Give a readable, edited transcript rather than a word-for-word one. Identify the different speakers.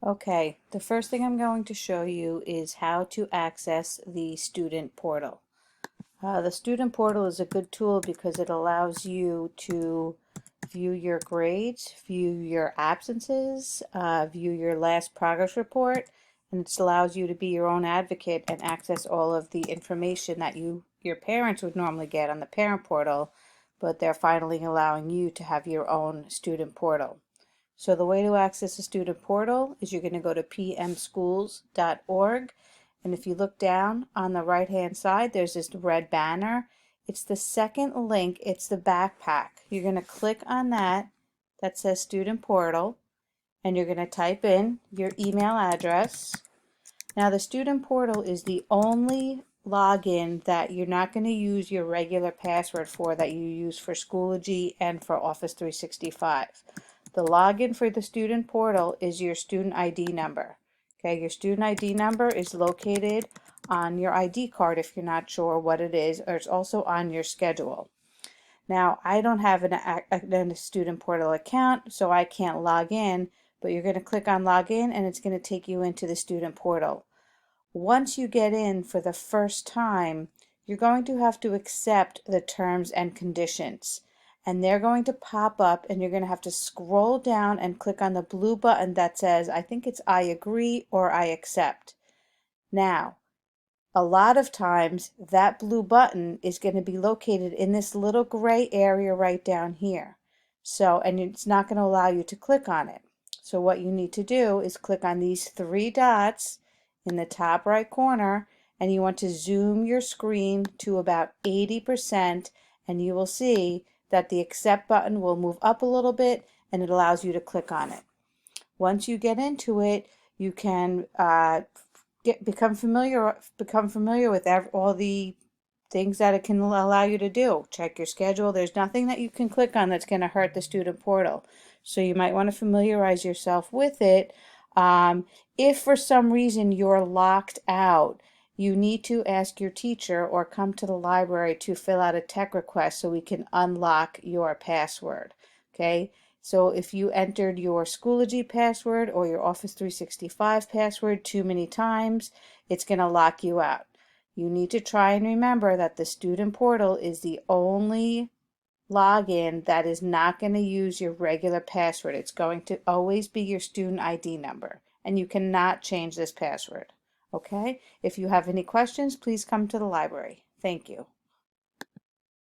Speaker 1: Okay, the first thing I'm going to show you is how to access the student portal. The student portal is a good tool because it allows you to view your grades, view your absences, view your last progress report, and it allows you to be your own advocate and access all of the information that your parents would normally get on the parent portal, but they're finally allowing you to have your own student portal. So the way to access the student portal is you're going to go to pmschools.org, and if you look down on the right hand side, there's this red banner. It's the second link, it's the backpack. You're going to click on that says student portal, and you're going to type in your email address. Now the student portal is the only login that you're not going to use your regular password for that you use for Schoology and for Office 365. The login for the student portal is your student ID number. Okay, your student ID number is located on your ID card if you're not sure what it is, or it's also on your schedule. Now, I don't have a student portal account, so I can't log in, but you're going to click on login and it's going to take you into the student portal. Once you get in for the first time, you're going to have to accept the terms and conditions. And they're going to pop up and you're going to have to scroll down and click on the blue button that says, I think it's I agree or I accept. Now, a lot of times that blue button is going to be located in this little gray area right down here. So, and it's not going to allow you to click on it. So what you need to do is click on these three dots in the top right corner, and you want to zoom your screen to about 80%, and you will see that the accept button will move up a little bit and it allows you to click on it. Once you get into it, you can become familiar with all the things that it can allow you to do. Check your schedule. There's nothing that you can click on that's going to hurt the student portal. So you might want to familiarize yourself with it. If for some reason you're locked out, you need to ask your teacher or come to the library to fill out a tech request so we can unlock your password. Okay? So if you entered your Schoology password or your Office 365 password too many times, it's going to lock you out. You need to try and remember that the student portal is the only login that is not going to use your regular password. It's going to always be your student ID number, and you cannot change this password. Okay? If you have any questions, please come to the library. Thank you.